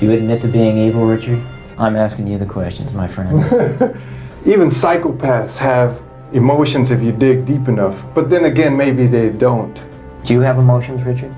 Do you admit to being evil, Richard? I'm asking you the questions, my friend. Even psychopaths have emotions if you dig deep enough, but then again, maybe they don't. Do you have emotions, Richard?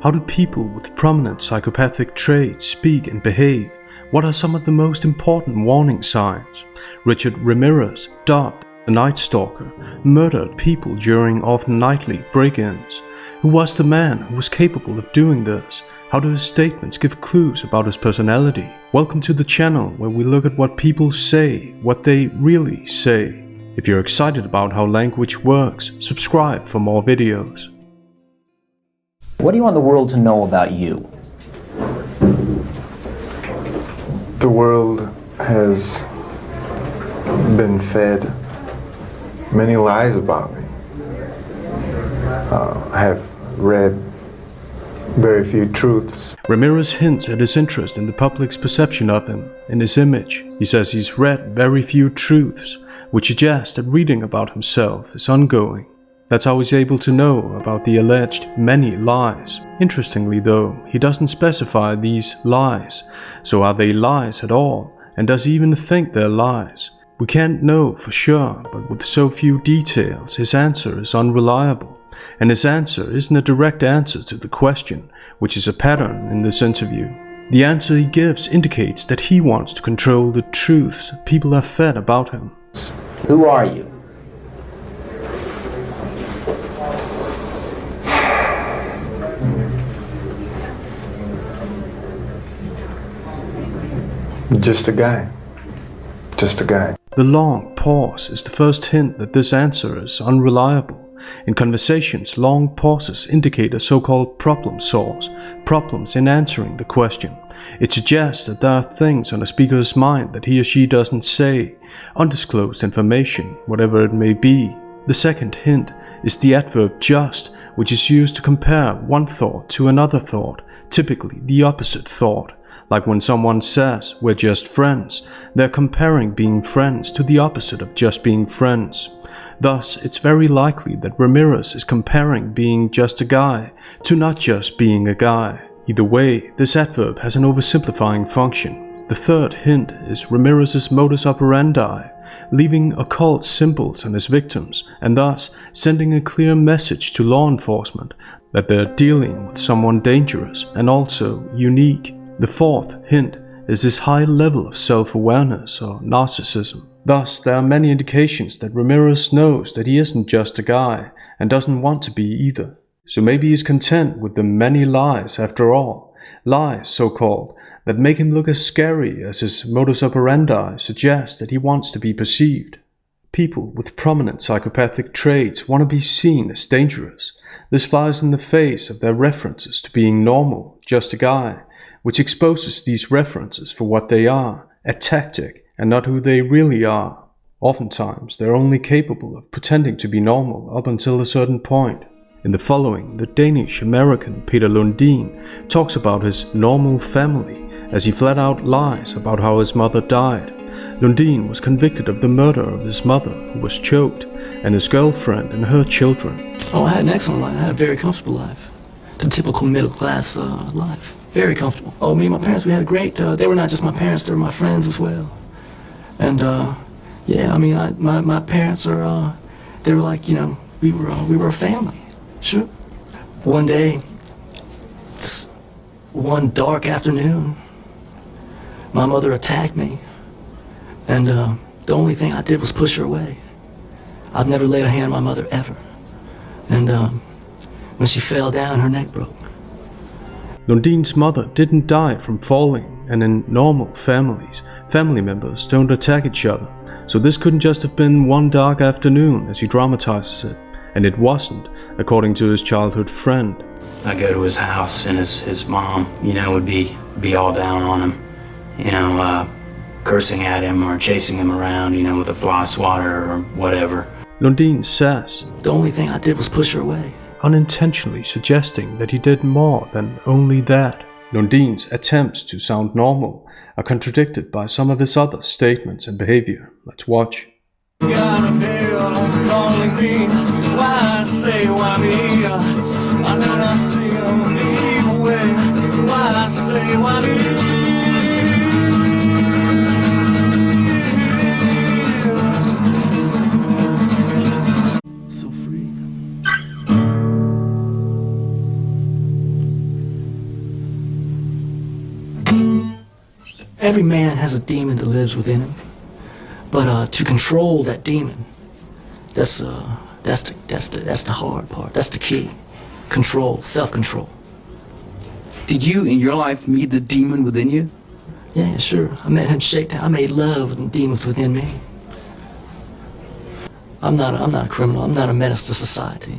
How do people with prominent psychopathic traits speak and behave? What are some of the most important warning signs? Richard Ramirez, dubbed the Night Stalker, murdered people during often nightly break-ins. Who was the man who was capable of doing this? How do his statements give clues about his personality? Welcome to the channel where we look at what people say, what they really say. If you're excited about how language works, subscribe for more videos. What do you want the world to know about you? The world has been fed many lies about me. I have read very few truths. Ramirez hints at his interest in the public's perception of him, in his image. He says he's read very few truths, which suggests that reading about himself is ongoing. That's how he's able to know about the alleged many lies. Interestingly though, he doesn't specify these lies. So are they lies at all? And does he even think they're lies? We can't know for sure, but with so few details, his answer is unreliable. And his answer isn't a direct answer to the question, which is a pattern in this interview. The answer he gives indicates that he wants to control the truths people have fed about him. Who are you? Just a guy. Just a guy. The long pause is the first hint that this answer is unreliable. In conversations, long pauses indicate a so-called problem source, problems in answering the question. It suggests that there are things on a speaker's mind that he or she doesn't say, undisclosed information, whatever it may be. The second hint is the adverb just, which is used to compare one thought to another thought, typically the opposite thought. Like when someone says, we're just friends, they're comparing being friends to the opposite of just being friends. Thus, it's very likely that Ramirez is comparing being just a guy to not just being a guy. Either way, this adverb has an oversimplifying function. The third hint is Ramirez's modus operandi, leaving occult symbols on his victims and thus sending a clear message to law enforcement that they're dealing with someone dangerous and also unique. The fourth hint is his high level of self-awareness or narcissism. Thus, there are many indications that Ramirez knows that he isn't just a guy and doesn't want to be either. So maybe he's content with the many lies after all. Lies, so-called, that make him look as scary as his modus operandi suggests that he wants to be perceived. People with prominent psychopathic traits want to be seen as dangerous. This flies in the face of their references to being normal, just a guy, which exposes these references for what they are, a tactic, and not who they really are. Oftentimes, they're only capable of pretending to be normal up until a certain point. In the following, the Danish-American Peter Lundin talks about his normal family as he flat out lies about how his mother died. Lundin was convicted of the murder of his mother, who was choked, and his girlfriend and her children. Oh, I had an excellent life. I had a very comfortable life. The typical middle-class life. Very comfortable. Oh, me and my parents, we had a great, they were not just my parents, they were my friends as well. And, yeah, I mean, my parents are, they were like, you know, we were a family. Sure. One day, one dark afternoon, my mother attacked me. And, the only thing I did was push her away. I've never laid a hand on my mother, ever. And, when she fell down, her neck broke. Lundin's mother didn't die from falling, and in normal families, family members don't attack each other, so this couldn't just have been one dark afternoon as he dramatizes it, and it wasn't, according to his childhood friend. I'd go to his house and his mom, you know, would be all down on him, you know, cursing at him or chasing him around, you know, with a fly swatter or whatever. Lundin says, the only thing I did was push her away. Unintentionally suggesting that he did more than only that. Lundin's attempts to sound normal are contradicted by some of his other statements and behavior. Let's watch. Gotta feel calling me. Why say why me? I do not see the evil way. Why say why me? So free. Every man has a demon that lives within him. But to control that demon, that's the hard part. That's the key. Control, self-control. Did you in your life meet the demon within you? Yeah, sure. I met him shake down. I made love with the demons within me. I'm not a criminal. I'm not a menace to society.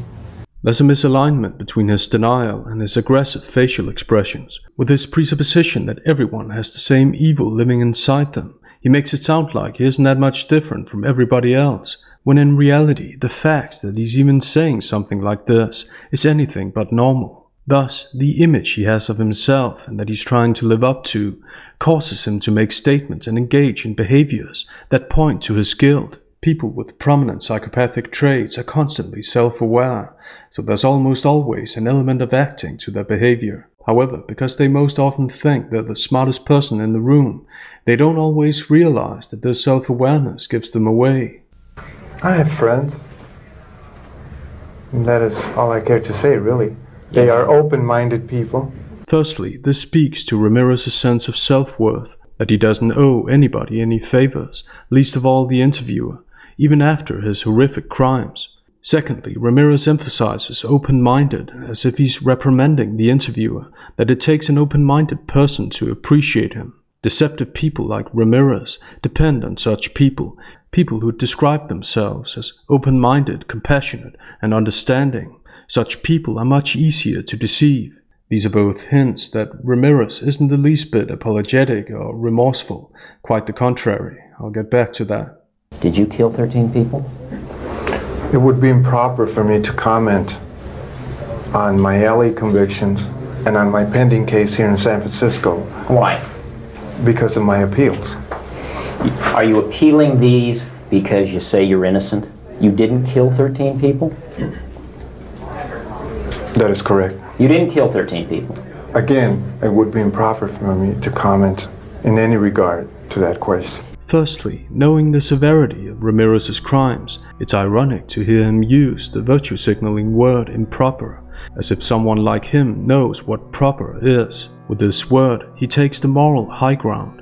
There's a misalignment between his denial and his aggressive facial expressions, with his presupposition that everyone has the same evil living inside them. He makes it sound like he isn't that much different from everybody else, when in reality the fact that he's even saying something like this is anything but normal. Thus, the image he has of himself and that he's trying to live up to causes him to make statements and engage in behaviors that point to his guilt. People with prominent psychopathic traits are constantly self-aware, so there's almost always an element of acting to their behavior. However, because they most often think they're the smartest person in the room, they don't always realize that their self-awareness gives them away. I have friends. And that is all I care to say, really. They are open-minded people. Firstly, this speaks to Ramirez's sense of self-worth, that he doesn't owe anybody any favors, least of all the interviewer, even after his horrific crimes. Secondly, Ramirez emphasizes open-minded, as if he's reprimanding the interviewer, that it takes an open-minded person to appreciate him. Deceptive people like Ramirez depend on such people who describe themselves as open-minded, compassionate, and understanding. Such people are much easier to deceive. These are both hints that Ramirez isn't the least bit apologetic or remorseful. Quite the contrary. I'll get back to that. Did you kill 13 people? It would be improper for me to comment on my LA convictions and on my pending case here in San Francisco. Why? Because of my appeals. Are you appealing these because you say you're innocent? You didn't kill 13 people? That is correct. You didn't kill 13 people. Again, it would be improper for me to comment in any regard to that question. Firstly, knowing the severity of Ramirez's crimes, it's ironic to hear him use the virtue signaling word improper, as if someone like him knows what proper is. With this word, he takes the moral high ground.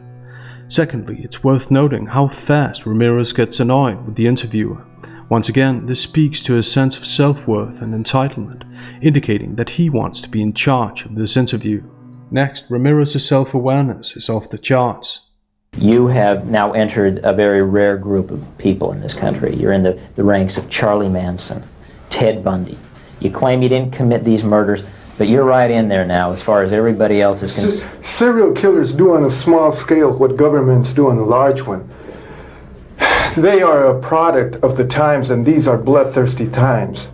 Secondly, it's worth noting how fast Ramirez gets annoyed with the interviewer. Once again, this speaks to his sense of self-worth and entitlement, indicating that he wants to be in charge of this interview. Next, Ramirez's self-awareness is off the charts. You have now entered a very rare group of people in this country. You're in the ranks of Charlie Manson, Ted Bundy. You claim you didn't commit these murders, but you're right in there now as far as everybody else is concerned. Serial killers do on a small scale what governments do on a large one. They are a product of the times, and these are bloodthirsty times.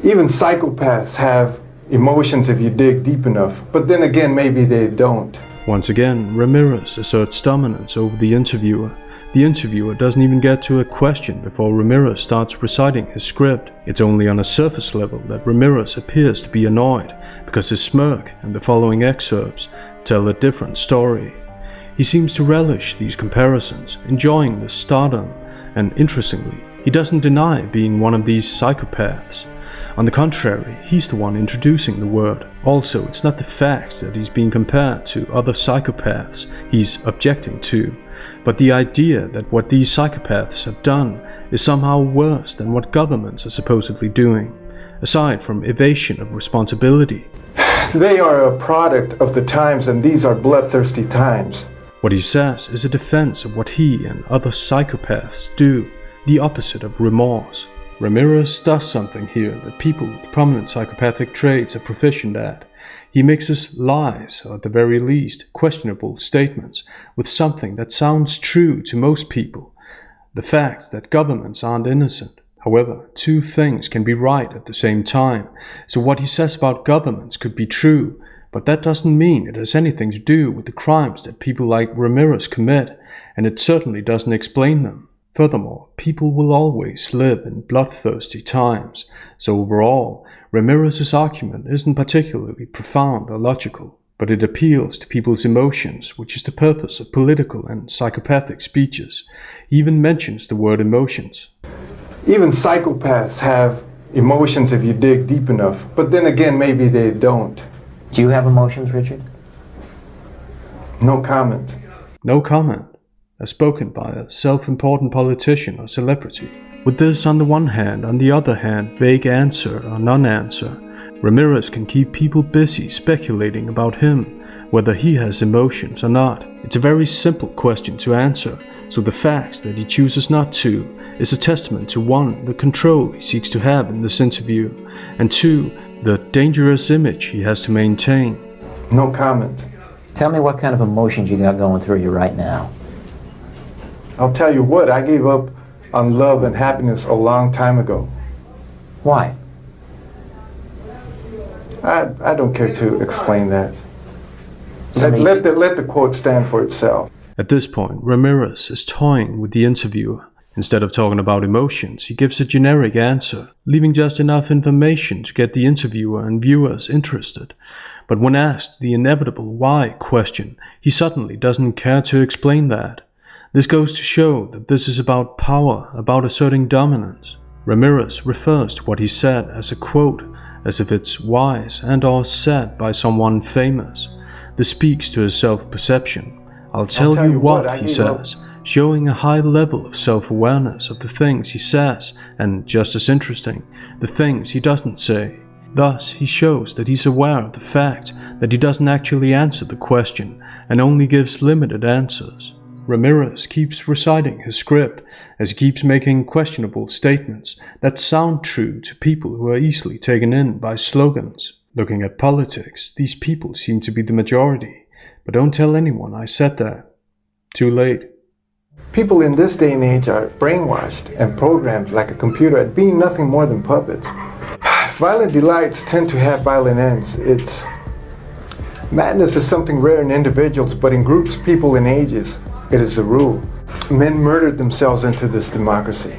Even psychopaths have emotions if you dig deep enough, but then again, maybe they don't. Once again, Ramirez asserts dominance over the interviewer. The interviewer doesn't even get to a question before Ramirez starts reciting his script. It's only on a surface level that Ramirez appears to be annoyed, because his smirk and the following excerpts tell a different story. He seems to relish these comparisons, enjoying the stardom, and interestingly, he doesn't deny being one of these psychopaths. On the contrary, he's the one introducing the word. Also, it's not the fact that he's being compared to other psychopaths he's objecting to, but the idea that what these psychopaths have done is somehow worse than what governments are supposedly doing, aside from evasion of responsibility. They are a product of the times, and these are bloodthirsty times. What he says is a defense of what he and other psychopaths do, the opposite of remorse. Ramirez does something here that people with prominent psychopathic traits are proficient at. He mixes lies, or at the very least, questionable statements, with something that sounds true to most people. The fact that governments aren't innocent. However, two things can be right at the same time, so what he says about governments could be true, but that doesn't mean it has anything to do with the crimes that people like Ramirez commit, and it certainly doesn't explain them. Furthermore, people will always live in bloodthirsty times, so overall, Ramirez's argument isn't particularly profound or logical, but it appeals to people's emotions, which is the purpose of political and psychopathic speeches. He even mentions the word emotions. Even psychopaths have emotions if you dig deep enough, but then again, maybe they don't. Do you have emotions, Richard? No comment. No comment, as spoken by a self-important politician or celebrity. With this on the one hand, on the other hand, vague answer or non-answer, Ramirez can keep people busy speculating about him, whether he has emotions or not. It's a very simple question to answer, so the fact that he chooses not to is a testament to 1, the control he seeks to have in this interview, and 2, the dangerous image he has to maintain. No comment. Tell me what kind of emotions you got going through you right now. I'll tell you what, I gave up on love and happiness a long time ago. Why? I don't care to explain that. Let the quote stand for itself. At this point, Ramirez is toying with the interviewer. Instead of talking about emotions, he gives a generic answer, leaving just enough information to get the interviewer and viewers interested. But when asked the inevitable why question, he suddenly doesn't care to explain that. This goes to show that this is about power, about asserting dominance. Ramirez refers to what he said as a quote, as if it's wise and or said by someone famous. This speaks to his self-perception. I'll tell you what, he says, showing a high level of self-awareness of the things he says, and just as interesting, the things he doesn't say. Thus, he shows that he's aware of the fact that he doesn't actually answer the question, and only gives limited answers. Ramirez keeps reciting his script as he keeps making questionable statements that sound true to people who are easily taken in by slogans. Looking at politics, these people seem to be the majority, but don't tell anyone I said that. Too late. People in this day and age are brainwashed and programmed like a computer at being nothing more than puppets. Violent delights tend to have violent ends. Madness is something rare in individuals, but in groups, people, and ages, it is a rule. Men murdered themselves into this democracy.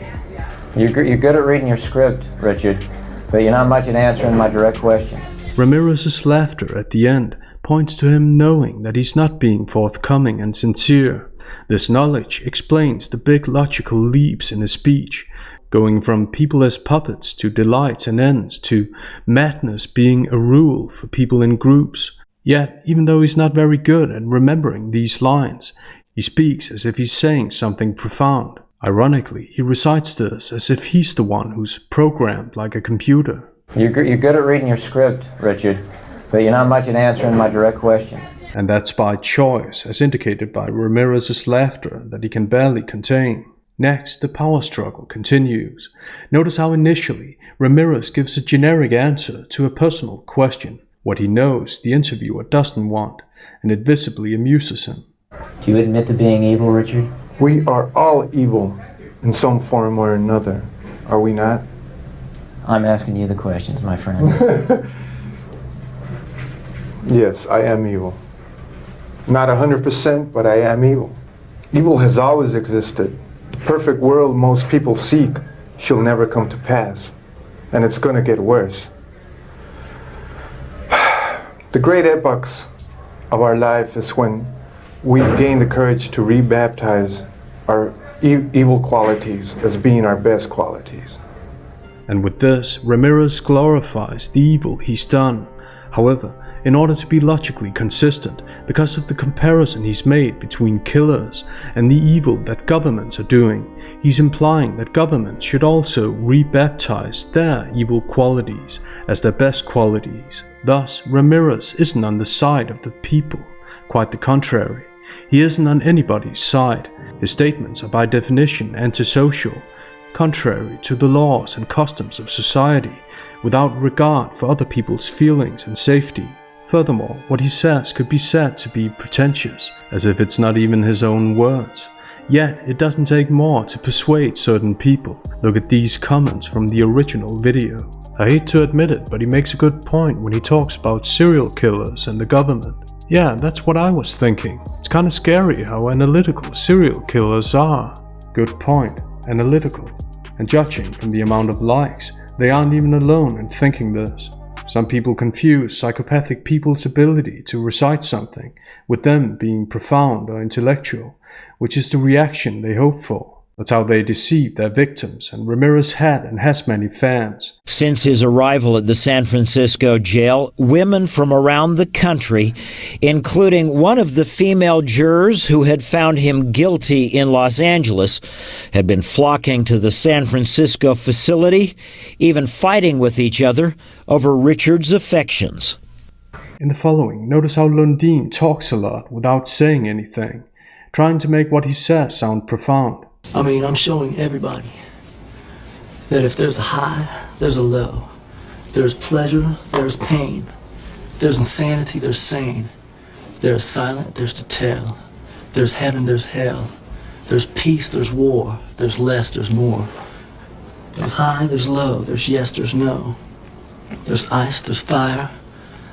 You're good at reading your script, Richard, but you're not much at answering my direct questions. Ramirez's laughter at the end points to him knowing that he's not being forthcoming and sincere. This knowledge explains the big logical leaps in his speech, going from people as puppets to delights and ends to madness being a rule for people in groups. Yet, even though he's not very good at remembering these lines, he speaks as if he's saying something profound. Ironically, he recites this as if he's the one who's programmed like a computer. You're good at reading your script, Richard, but you're not much at answering my direct questions. And that's by choice, as indicated by Ramirez's laughter that he can barely contain. Next, the power struggle continues. Notice how initially, Ramirez gives a generic answer to a personal question, what he knows the interviewer doesn't want, and it visibly amuses him. Do you admit to being evil, Richard? We are all evil in some form or another, are we not? I'm asking you the questions, my friend. Yes, I am evil. Not 100%, but I am evil. Evil has always existed. The perfect world most people seek shall never come to pass, and it's going to get worse. The great epochs of our life is when we gain the courage to rebaptize our evil qualities as being our best qualities. And with this, Ramirez glorifies the evil he's done. However, in order to be logically consistent, because of the comparison he's made between killers and the evil that governments are doing, he's implying that governments should also rebaptize their evil qualities as their best qualities. Thus, Ramirez isn't on the side of the people, quite the contrary. He isn't on anybody's side. His statements are by definition antisocial, contrary to the laws and customs of society, without regard for other people's feelings and safety. Furthermore, what he says could be said to be pretentious, as if it's not even his own words. Yet, it doesn't take more to persuade certain people. Look at these comments from the original video. I hate to admit it, but he makes a good point when he talks about serial killers and the government. Yeah, that's what I was thinking. It's kinda scary how analytical serial killers are. Good point. Analytical. And judging from the amount of likes, they aren't even alone in thinking this. Some people confuse psychopathic people's ability to recite something with them being profound or intellectual, which is the reaction they hope for. That's how they deceive their victims, and Ramirez had and has many fans. Since his arrival at the San Francisco jail, women from around the country, including one of the female jurors who had found him guilty in Los Angeles, had been flocking to the San Francisco facility, even fighting with each other over Richard's affections. In the following, notice how Lundin talks a lot without saying anything, trying to make what he says sound profound. I mean, I'm showing everybody that if there's a high, there's a low. There's pleasure, there's pain. There's insanity, there's sane. There's silent, there's to tell. There's heaven, there's hell. There's peace, there's war. There's less, there's more. There's high, there's low. There's yes, there's no. There's ice, there's fire.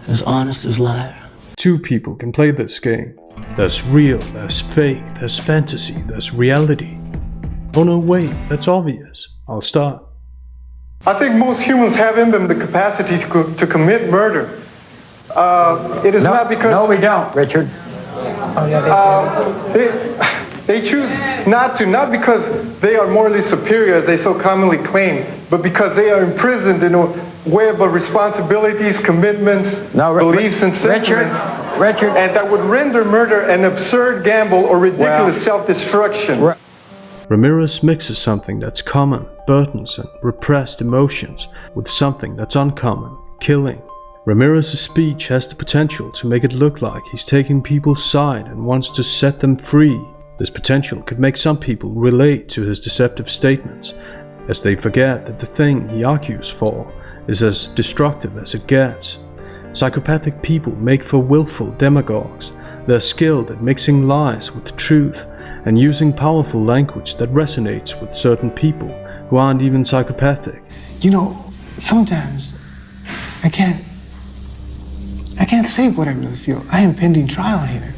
There's honest, there's liar. Two people can play this game. There's real, there's fake, there's fantasy, there's reality. Oh no, wait, that's obvious. I'll start. I think most humans have in them the capacity to commit murder. It is not because... No, we don't, Richard. They choose not to, not because they are morally superior as they so commonly claim, but because they are imprisoned in a web of responsibilities, commitments, beliefs, and sentiments. Richard. And that would render murder an absurd gamble or ridiculous self-destruction. Ramirez mixes something that's common, burdens, and repressed emotions with something that's uncommon, killing. Ramirez's speech has the potential to make it look like he's taking people's side and wants to set them free. This potential could make some people relate to his deceptive statements, as they forget that the thing he argues for is as destructive as it gets. Psychopathic people make for willful demagogues. They're skilled at mixing lies with truth and using powerful language that resonates with certain people who aren't even psychopathic. You know, sometimes I can't say what I really feel. I am pending trial here.